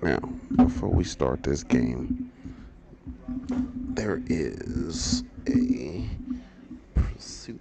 Now, before we start this game, there is a pursuit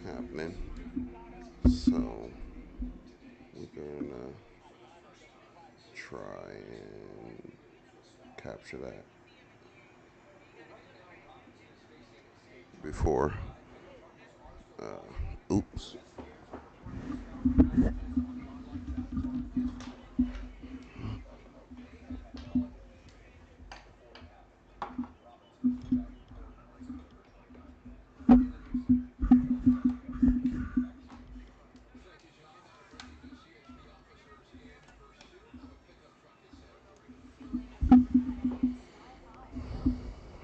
happening. So we're gonna try and capture that before. Oops.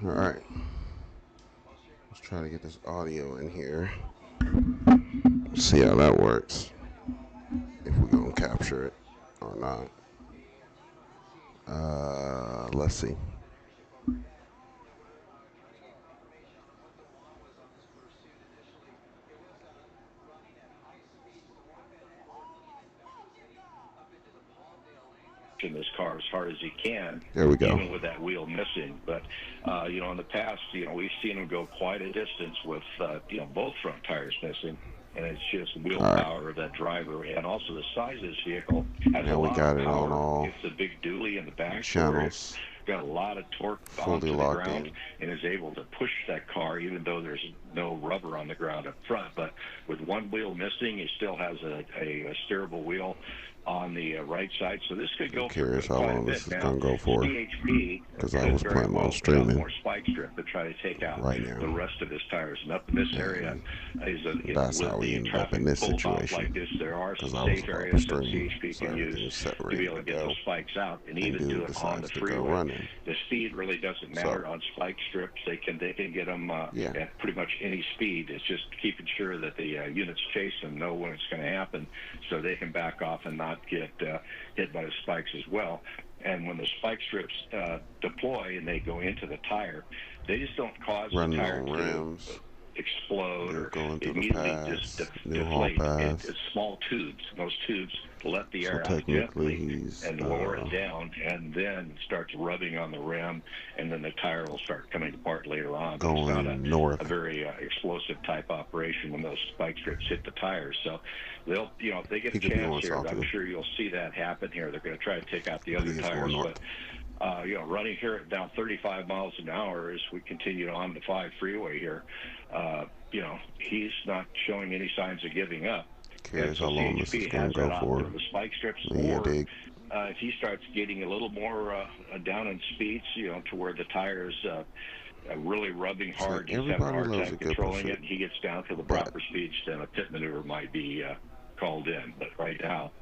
All right. Let's try to get this audio in here. See how that works. If we're gonna capture it or not. Let's see. in this car as hard as he can, There we go. even with that wheel missing. But in the past, we've seen him go quite a distance with both front tires missing, and it's just willpower of that driver, and also the size of this vehicle has Now a we lot got of it power. on all It's a big dually in the back, channels. got a lot of torque Fully onto the locked ground in. and is able to push that car even though there's no rubber on the ground up front. But with one wheel missing, he still has a steerable wheel on the right side, so this could go I'm curious for how quite a long bit. this is Now, gonna go for, CHP because I could was very planning well on put out streaming more spike strip to try to take out right now. the rest of his tires. And up in this area, That's with how we the ended up traffic in this pulled off situation, like this, there are some because I was safe about to areas that stream, CHP so can use everything was set to be ready able to to get go, those spikes out, and and even dude do it on the decides to go freeway. running. The speed really doesn't matter on spike strips. They can get them at pretty much any speed. It's just keeping sure that the units chase them know when it's going to happen, so they can back off and not get hit by the spikes as well. And when the spike strips deploy and they go into the tire, they just don't cause Running the tire on to rims, explode or going through the immediately just paths, new haul deflate. paths. It's small tubes. Those tubes let the So air out technically gently he's and lower it down, and then starts rubbing on the rim, and then the tire will start coming apart later on. But it's not north. a very explosive type operation when those spike strips hit the tires. So they'll, if they get a chance here, I'm sure you'll see that happen here. They're going to try to take out the other tires, but running here at down 35 miles an hour as we continue on the 5 freeway here, he's not showing any signs of giving up. Curious how long this is going to go for. The spike strips, Yeah, or if he starts getting a little more down in speeds, to where the tires really rubbing hard, he's having a hard time controlling it, and he gets down to the proper speeds, then a pit maneuver might be called in. But right now,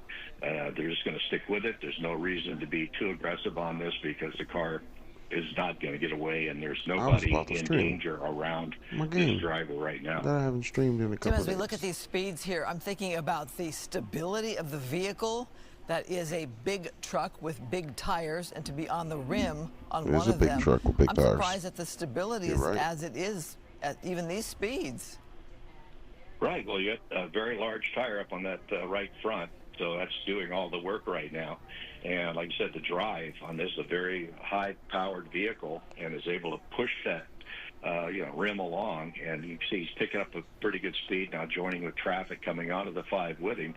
they're just going to stick with it. There's no reason to be too aggressive on this because the car is not going to get away, and there's nobody in danger around this driver right now. That I haven't streamed in a couple Tim, as we look at these speeds here, I'm thinking about the stability of the vehicle. That is a big truck with big tires, and to be on the rim on one of them. It is a big truck with big tires. I'm surprised at the stability is as it is at even these speeds. Right. Well, you got a very large tire up on that right front, so that's doing all the work right now. And like I said, the drive on this is a very high-powered vehicle and is able to push that rim along. And you can see he's picking up a pretty good speed now, joining with traffic coming out of the 5 with him.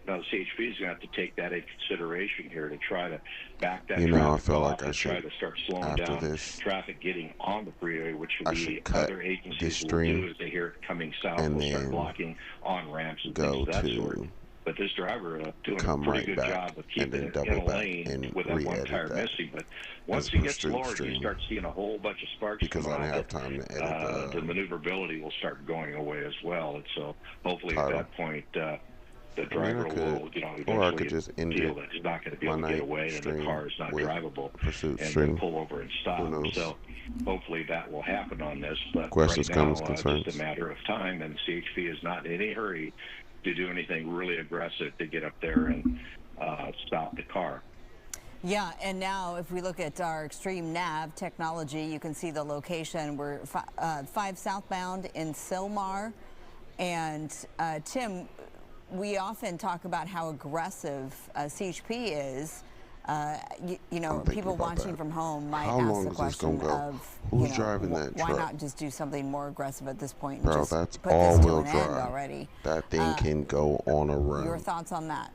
Now, the CHP is going to have to take that into consideration here to try to back that traffic I feel off like I and should, try to start slowing down traffic getting on the freeway, which other agencies will do as they hear it coming south. Will start blocking on ramps and things of that sort. But this driver doing a pretty good job of keeping it in a lane with that one tire missing. But once he gets lowered, you start seeing a whole bunch of sparks because I don't have time to edit. The maneuverability will start going away as well. And so hopefully at that point, the driver will, eventually just feel that he's not going to be able to get away and the car is not drivable and then pull over and stop. So hopefully that will happen on this. But questions, right now, comments, concerns. It's just a matter of time, and CHP is not in any hurry to do anything really aggressive to get up there and stop the car. Yeah, and now if we look at our Extreme Nav technology, you can see the location. We're 5 southbound in Sylmar. And Tim, we often talk about how aggressive CHP is. You know, people watching from home might ask the question of, who's driving that truck? Why not just do something more aggressive at this point and Bro, just that's put this to all-wheel an end drive already? That thing can go on a run. Your thoughts on that?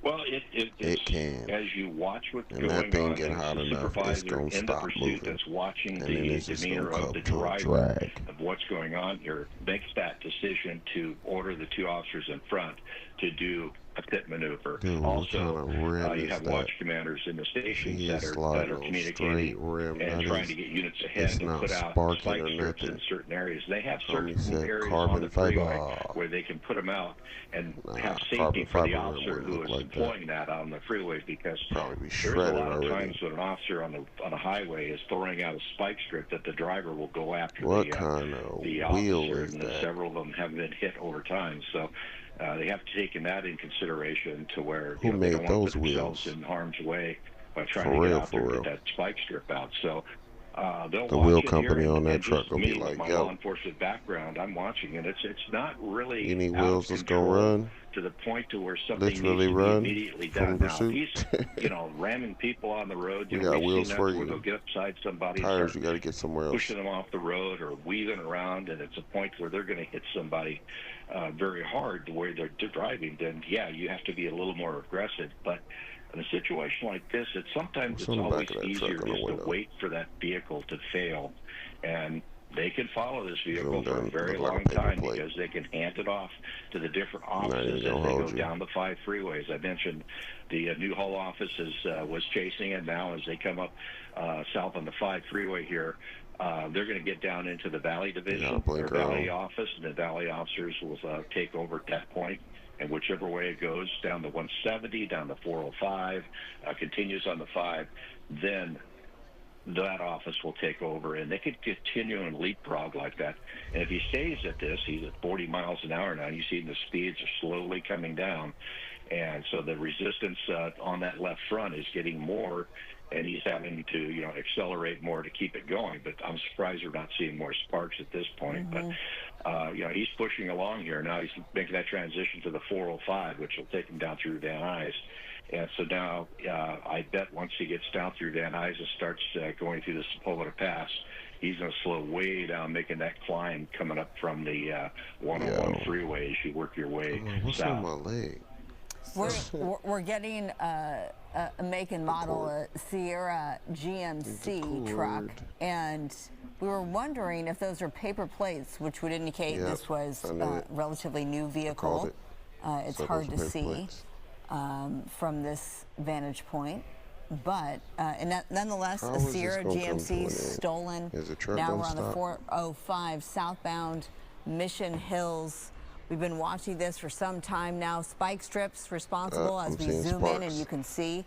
Well, it can. As you watch what's and going that thing on, get hot enough, it's going to stop moving. That's watching and the demeanor of the driver of what's going on here makes that decision to order the two officers in front to do a pit maneuver. Dude, also, you have watch commanders in the stations that are communicating and trying to get units ahead and put out spike strips in certain areas. They have certain areas on the freeway where they can put them out and have safety for the officer who is deploying that on the freeway, because there's a lot of times when an officer on a highway is throwing out a spike strip that the driver will go after the officer, and several of them have been hit over time. So they have taken that in consideration to where they don't want to put themselves in harm's way by trying to get out there and get that spike strip out. So they'll the watch wheel it company here, on that and truck gonna be me, like, with my law enforcement background, I'm watching it. It's not really you need out wheels of that's gonna control run? To the point to where something needs Literally to be run immediately from done. Now, if pursuit? he's, ramming people on the road, We we've got wheels seen for that where you. they'll get upside somebody, Tires you got to get somewhere else. pushing them off the road or weaving around, and it's a point where they're going to hit somebody very hard the way they're driving. Then, yeah, you have to be a little more aggressive. But in a situation like this, sometimes it's always easier just to wait for that vehicle to fail, and they can follow this vehicle for a very long time because they can hand it off to the different offices as they go down the 5 freeways. I mentioned the Newhall office was chasing it. Now as they come up south on the 5 freeway here, they're going to get down into the Valley Division or Valley office, and the Valley officers will take over at that point. And whichever way it goes, down the 170, down the 405, continues on the 5, then that office will take over, and they could continue and leapfrog like that. And if he stays at this, he's at 40 miles an hour now. You see the speeds are slowly coming down, and so the resistance on that left front is getting more, and he's having to accelerate more to keep it going. But I'm surprised we're not seeing more sparks at this point. But he's pushing along here now. He's making that transition to the 405, which will take him down through Van Nuys. And so now I bet once he gets down through Van Nuys and starts going through the Sepulveda Pass, he's going to slow way down, making that climb coming up from the 101 freeway as you work your way what's south. on my leg? We're getting a make and model, a Sierra GMC truck, and we were wondering if those are paper plates, which would indicate this was a relatively new vehicle. It's hard to see from this vantage point, but nonetheless, a Sierra GMC stolen. Now we're on the 405 southbound Mission Hills. We've been watching this for some time now. Spike strips responsible as we zoom in, and you can see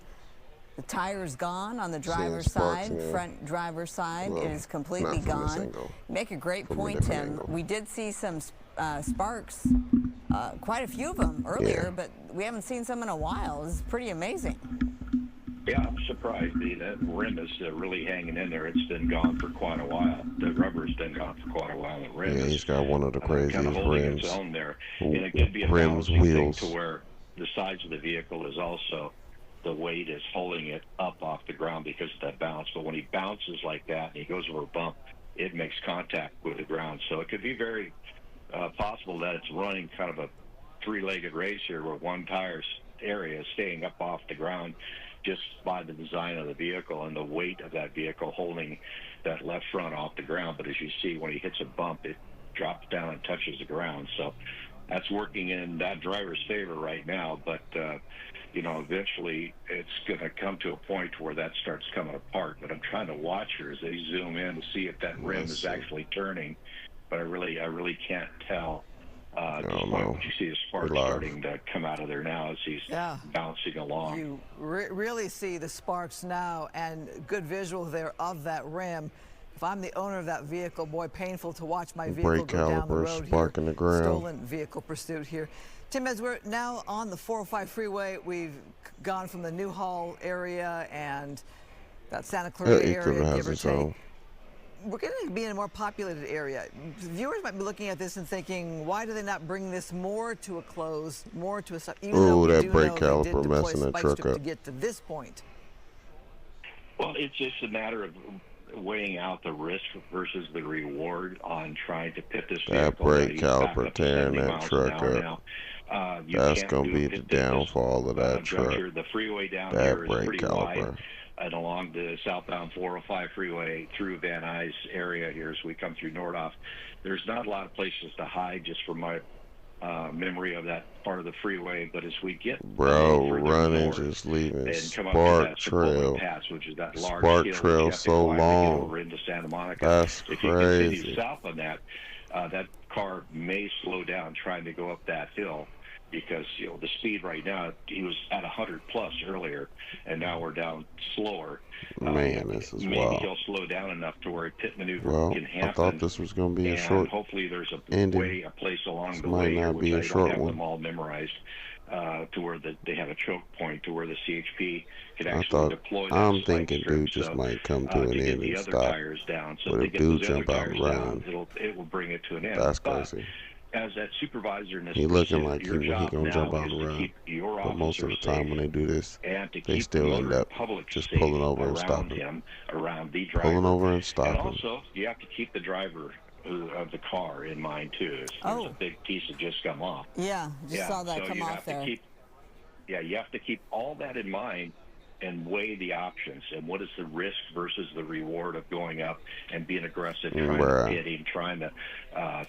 the tire's gone on the driver's side, front driver's side. It is completely gone. You make a great point, Tim. We did see some sparks, quite a few of them earlier, but we haven't seen some in a while. This is pretty amazing. Yeah, I'm surprised. That rim is really hanging in there. It's been gone for quite a while. The rubber's been gone for quite a while. The rim he's got one of the craziest kind of holding rims. its own there. And it could be a balancing thing to where the size of the vehicle is also, the weight is holding it up off the ground because of that bounce. But when he bounces like that and he goes over a bump, it makes contact with the ground. So it could be very possible that it's running kind of a 3-legged race here where one tire area is staying up off the ground just by the design of the vehicle and the weight of that vehicle holding that left front off the ground. But as you see, when he hits a bump, it drops down and touches the ground. So that's working in that driver's favor right now. But, eventually it's going to come to a point where that starts coming apart. But I'm trying to watch her as they zoom in to see if that rim is actually turning. But I really can't tell. At this point, you see the spark starting to come out of there now as he's bouncing along. You really see the sparks now, and good visual there of that rim. If I'm the owner of that vehicle, boy, painful to watch my vehicle go down the road here. The ground. Stolen vehicle pursuit here. Tim, as we're now on the 405 freeway, we've gone from the Newhall area and that Santa Clarita area, give or take. we're going to be in a more populated area. Viewers might be looking at this and thinking, why do they not bring this more to a close, more to a stop? Ooh, that brake caliper messing the truck up. To get to this point. Well, it's just a matter of weighing out the risk versus the reward on trying to pit this vehicle. That brake caliper tearing that truck up. That's going to be the downfall of that truck. The freeway down that here is brake pretty caliper. wide, and along the southbound 405 freeway through Van Nuys area here as we come through Nordhoff, there's not a lot of places to hide just from my memory of that part of the freeway. But as we get running, just leaving Spark Trail. Pass, which is that large Spark hill Trail so long. Over into Santa Monica. That's if crazy. you continue south on that, that car may slow down trying to go up that hill, because the speed right now, he was at 100 plus earlier, and now we're down slower. Man, this is maybe wild. He'll slow down enough to where a pit maneuver can happen. I thought this was going to be a short hopefully there's a place along this the way might not here, be a which I short don't have one. them all memorized, to where they have a choke point to where the CHP could actually deploy that. I'm thinking dude just might come to an end and stop. Tires down. So but if if dude jump out and run, down, it will bring it to an end. That's crazy. As that supervisor in this he looking like he gonna jump out and run. But most of the time when they do this, they still end up just pulling over and stopping. Around the driver. Pulling over and stopping. And also, you have to keep the driver of the car in mind too. There's a big piece that just come off. Yeah, saw that come off there. You have to keep all that in mind and weigh the options and what is the risk versus the reward of going up and being aggressive, trying to hit him, trying to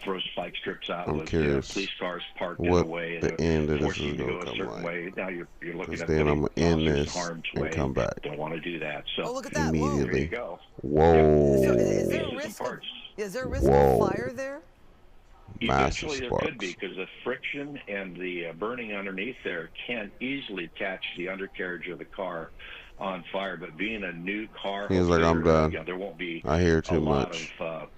throw spike strips out with police cars parked in the way. The end of this is going to come like. Now you're looking at then I'm going to end this and come back. Don't want to do that. So look at that. Immediately. There you go. Whoa. So is there a risk of fire there? Eventually there could be, because the friction and the burning underneath there can easily catch the undercarriage of the car on fire. But being a new car, he's like, I'm done. There won't be I hear too much. Of,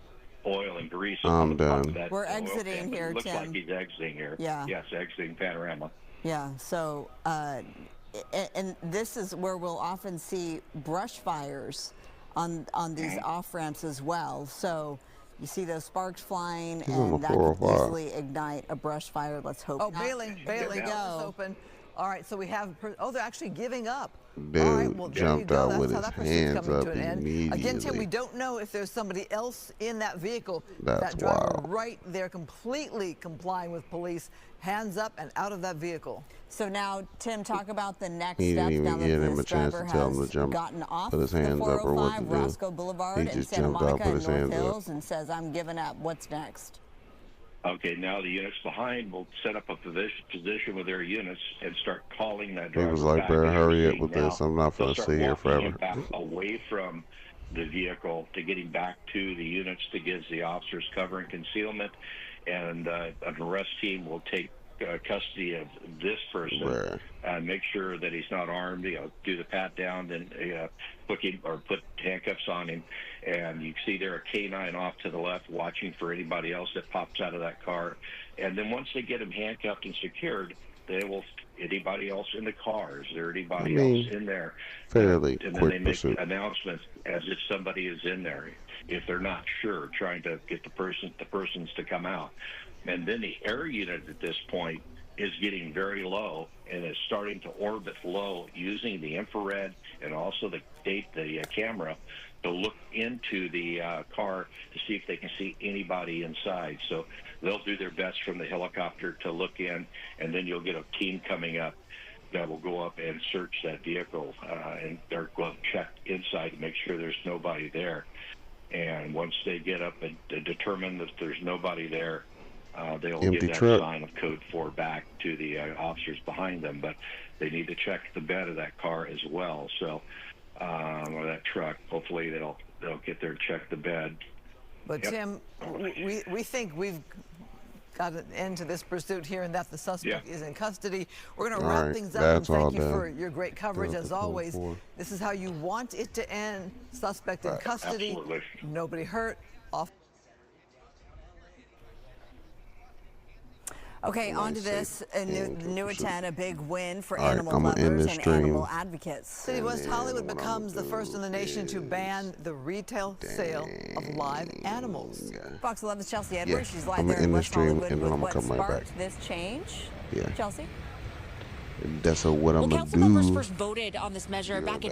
oil and grease. I'm done. We're exiting here, looks Tim. like he's exiting here. Yeah. Yes, exiting Panorama. Yeah. So, and this is where we'll often see brush fires on these off ramps as well. So. You see those sparks flying, and that could easily ignite a brush fire. Let's hope. Oh, Bailey, go. Open. All right, so we have. They're actually giving up. Dude all right, well, jumped out with his hands up immediately. Again, Tim, we don't know if there's somebody else in that vehicle. That's that driver wild. Right there, completely complying with police. Hands up and out of that vehicle. So now, Tim, talk about the next he steps. didn't even give him a chance to tell him to jump, gotten off put his hands the up or what to 405 do. Roscoe Boulevard He in just Santa jumped Monica out, put and his North hands Hills up. and says, "I'm giving up." What's next? Okay, now the units behind will set up a position with their units and start calling that He driver. was like, "Better hurry up with this. I'm not going to sit here forever." Back away from the vehicle to getting back to the units to give the officers cover and concealment, and an arrest team will take custody of this person and make sure that he's not armed. Do the pat down, then put handcuffs on him. And you see there a K9 off to the left, watching for anybody else that pops out of that car. And then once they get him handcuffed and secured, they will. Anybody else in the car? Is there anybody else in there? Fairly and quick then they pursuit. make announcements as if somebody is in there. If they're not sure, trying to get the persons to come out. And then the air unit at this point is getting very low and is starting to orbit low, using the infrared and also the camera to look into the car to see if they can see anybody inside. So they'll do their best from the helicopter to look in, and then you'll get a team coming up that will go up and search that vehicle, and they're going to check inside to make sure there's nobody there. And once they get up and determine that there's nobody there, they'll give that sign of code 4 back to the officers behind them. But they need to check the bed of that car as well. So, or that truck. Hopefully they'll get there and check the bed. But Tim, we think we've got an end to this pursuit here, and that the suspect is in custody. We're going to wrap things up, and thank you for your great coverage as always. This is how you want it to end. Suspect in custody. Absolutely. Nobody hurt. Off. Okay, on to this. Newton, a big win for animal lovers and animal advocates. City of West Hollywood becomes the first in the nation to ban the retail sale of live animals. Fox 11's Chelsea Edwards. She's live there in West Hollywood with what sparked this change. Chelsea? That's what I'm going to do. Council members first voted on this measure back in